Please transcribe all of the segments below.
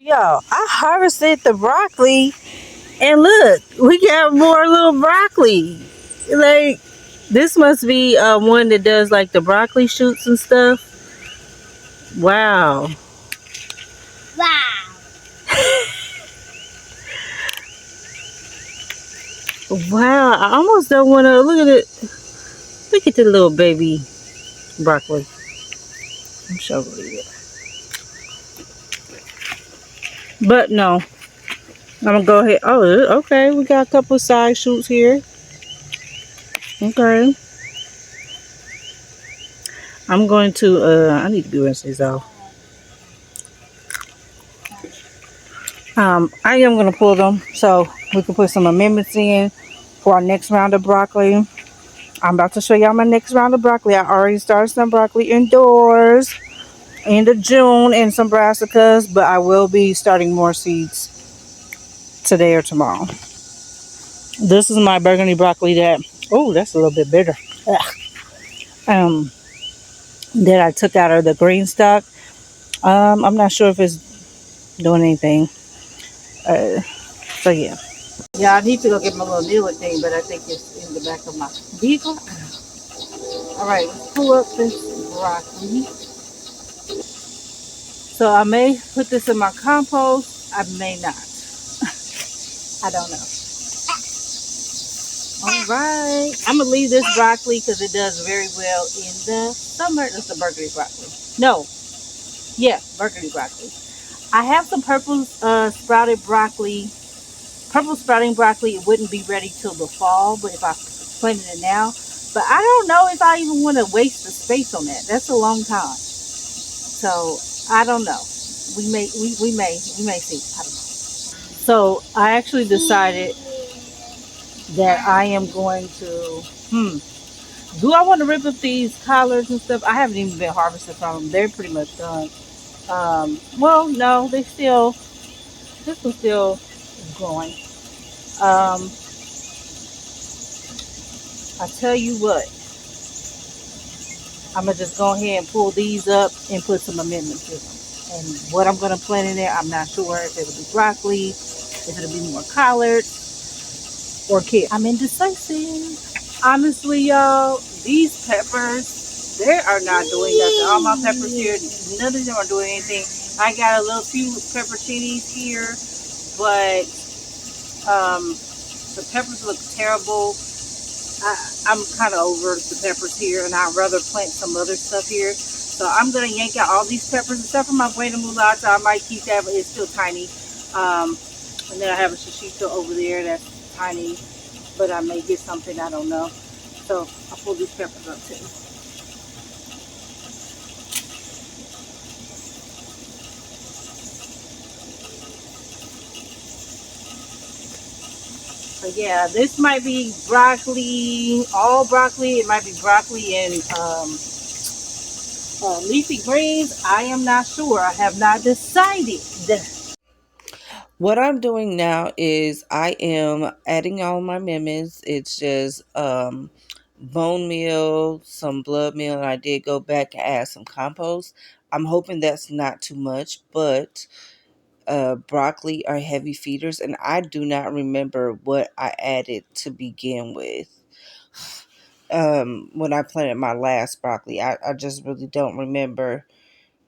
Y'all, I harvested the broccoli and look, we got more little broccoli. Like, this must be one that does like the broccoli shoots and stuff. Wow. Wow. Wow, I almost don't want to look at it. Look at the little baby broccoli. I'm sure it. But no, I'm gonna go ahead. Oh, okay, we got a couple side shoots here. Okay, I'm going to. I need to be rinsing these off. I am gonna pull them so we can put some amendments in for our next round of broccoli. I'm about to show y'all my next round of broccoli. I already started some broccoli indoors end of June and some brassicas, but I will be starting more seeds today or tomorrow. This is my burgundy broccoli that, oh, that's a little bit bigger. Um, that I took out of the green stock. I'm not sure if it's doing anything. So yeah. Yeah, I need to go get my little kneeler thing, but I think it's in the back of my vehicle. All right, let's pull up this broccoli. So I may put this in my compost. I may not. I don't know. All right. I'm going to leave this broccoli because it does very well in the summer. That's the burgundy broccoli. No. Yeah, burgundy broccoli. I have some purple sprouted broccoli. Purple sprouting broccoli, it wouldn't be ready till the fall, but if I planted it now. But I don't know if I even want to waste the space on that. That's a long time. So I don't know. We may see. I don't know. So I actually decided that I am going to do I want to rip up these collards and stuff? I haven't even been harvested from them. They're pretty much done. Well, no, this one's still growing. Um, I tell you what, I'm gonna just go ahead and pull these up and put some amendments in them. And what I'm gonna plant in there, I'm not sure if it'll be broccoli, if it'll be more collards or kale. I'm indecisive. Honestly, y'all, these peppers, they are not doing nothing. All my peppers here, none of them are doing anything. I got a little few pepperoncinis here, but the peppers look terrible. I'm kind of over the peppers here, and I'd rather plant some other stuff here. So I'm going to yank out all these peppers, except for my buena mulata. I might keep that, but it's still tiny. And then I have a shishito over there that's tiny, but I may get something, I don't know. So I'll pull these peppers up too. So yeah, this might be broccoli, all broccoli. It might be broccoli and leafy greens. I am not sure. I have not decided. What I'm doing now is I am adding all my amendments. It's just bone meal, some blood meal, and I did go back and add some compost. I'm hoping that's not too much, but broccoli are heavy feeders, and I do not remember what I added to begin with. When I planted my last broccoli, I just really don't remember.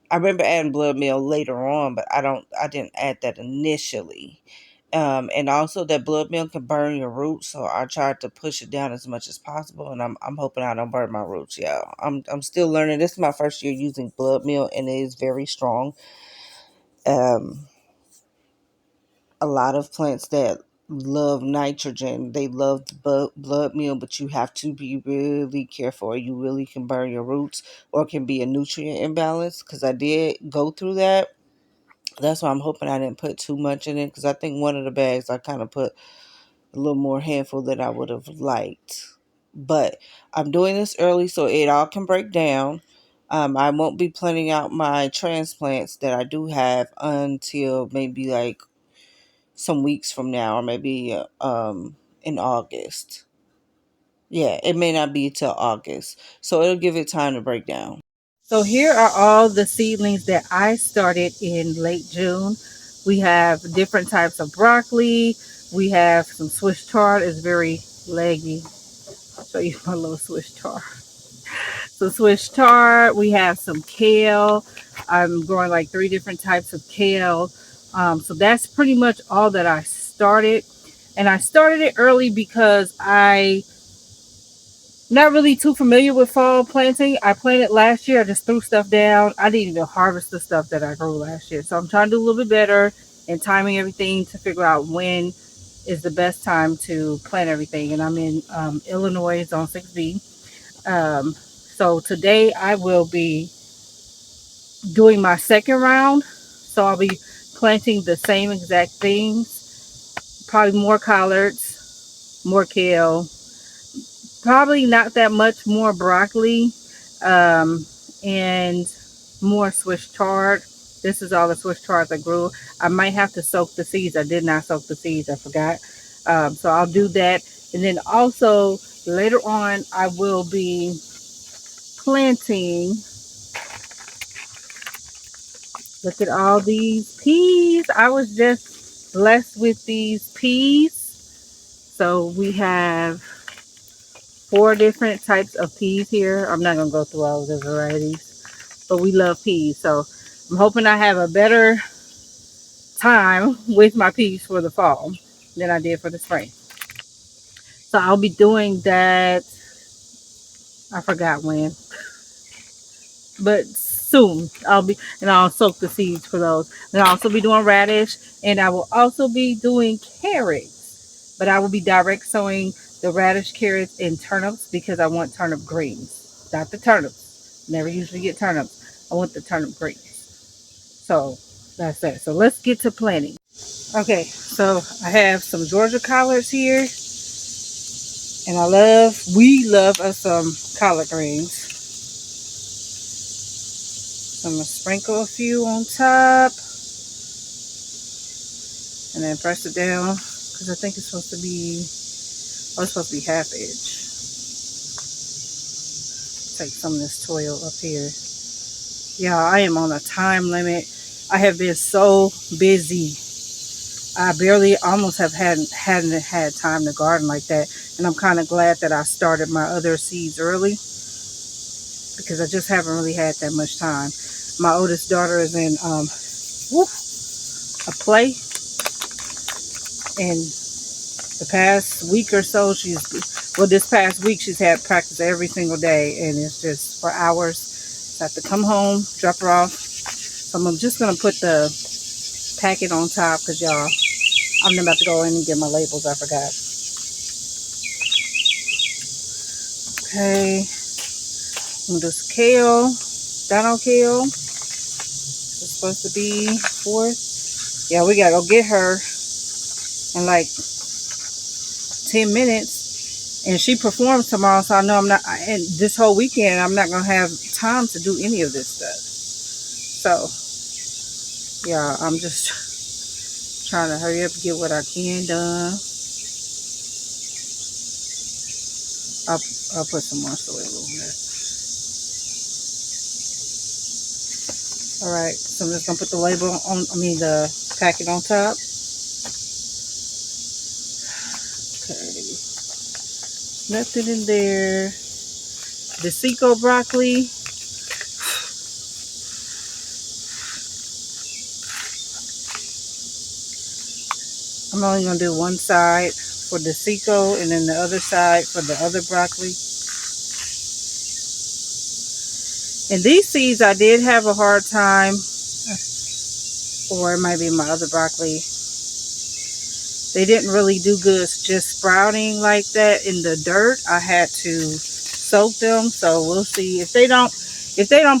I remember adding blood meal later on, but I didn't add that initially. And also that blood meal can burn your roots, so I tried to push it down as much as possible, and I'm hoping I don't burn my roots, y'all. I'm still learning. This is my first year using blood meal, and it is very strong. Um, a lot of plants that love nitrogen, they love the blood meal, but you have to be really careful, or you really can burn your roots, or it can be a nutrient imbalance. Because I did go through that. That's why I'm hoping I didn't put too much in it, because I think one of the bags I kind of put a little more handful than I would have liked. But I'm doing this early so it all can break down. I won't be planning out my transplants that I do have until maybe like some weeks from now, or maybe in August. Yeah, it may not be till August. So it'll give it time to break down. So here are all the seedlings that I started in late June. We have different types of broccoli. We have some Swiss chard. It's very leggy. I'll show you my little Swiss chard. So Swiss chard. We have some kale. I'm growing like 3 different types of kale. So that's pretty much all that I started. And I started it early because I not really too familiar with fall planting. I planted last year. I just threw stuff down. I didn't even harvest the stuff that I grew last year. So I'm trying to do a little bit better and timing everything to figure out when is the best time to plant everything. And I'm in Illinois, Zone 6B. So today I will be doing my second round. So I'll be planting the same exact things. Probably more collards, more kale, probably not that much more broccoli, and more Swiss chard. This is all the Swiss chard I grew. I might have to soak the seeds. I did not soak the seeds. I forgot. So I'll do that. And then also later on, I will be planting. Look at all these peas. I was just blessed with these peas. So we have 4 different types of peas here. I'm not going to go through all of the varieties, but we love peas. So I'm hoping I have a better time with my peas for the fall than I did for the spring. So I'll be doing that. I forgot when, but soon I'll soak the seeds for those. And I'll also be doing radish, and I will also be doing carrots, but I will be direct sowing the radish, carrots, and turnips because I want turnip greens, not the turnips. Never usually get turnips. I want the turnip greens. So that's that. So let's get to planting. Okay, so I have some Georgia collards here, and we love us some collard greens. So I'm gonna sprinkle a few on top, and then press it down because I think it's supposed to be, oh, it's supposed to be half inch. Take some of this toil up here. Yeah, I am on a time limit. I have been so busy. I barely almost hadn't had time to garden like that. And I'm kind of glad that I started my other seeds early because I just haven't really had that much time. My oldest daughter is in a play, and the past week or so this past week she's had practice every single day, and it's just for hours. So I have to come home, drop her off. So I'm just gonna put the packet on top because y'all, I'm about to go in and get my labels. I forgot. Okay, I'm gonna do some kale, dino kale. It's supposed to be 4th. Yeah, we gotta go get her in like 10 minutes, and she performs tomorrow. So I know and this whole weekend I'm not gonna have time to do any of this stuff. So yeah, I'm just trying to hurry up and get what I can done. I'll put some more soil on there. Alright, so I'm just gonna put the label on, the packet on top. Okay. Nothing in there. The Seco broccoli. I'm only gonna do one side for the Seco and then the other side for the other broccoli. And these seeds I did have a hard time, or it might be my other broccoli. They didn't really do good just sprouting like that in the dirt. I had to soak them, so we'll see. If they don't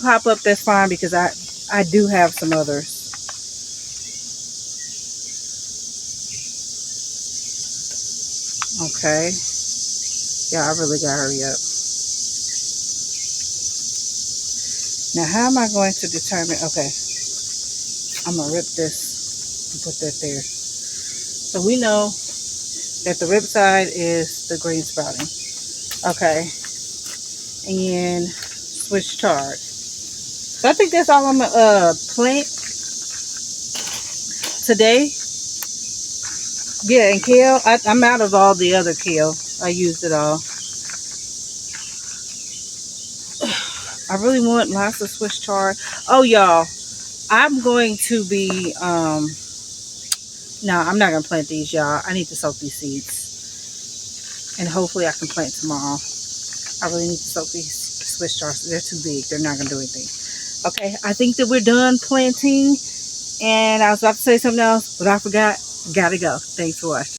pop up, that's fine because I do have some others. Okay. Yeah, I really gotta hurry up. Now, how am I going to determine? Okay, I'm gonna rip this and put that there. So we know that the rip side is the green sprouting. Okay, and Swiss chard. So I think that's all I'm gonna plant today. Yeah, and kale. I'm out of all the other kale. I used it all. I really want lots of Swiss chard. Oh, y'all, I'm going to be. No, I'm not gonna plant these, y'all. I need to soak these seeds, and hopefully I can plant tomorrow. I really need to soak these Swiss chards. They're too big. They're not gonna do anything. Okay, I think that we're done planting. And I was about to say something else, but I forgot. Gotta go. Thanks for watching.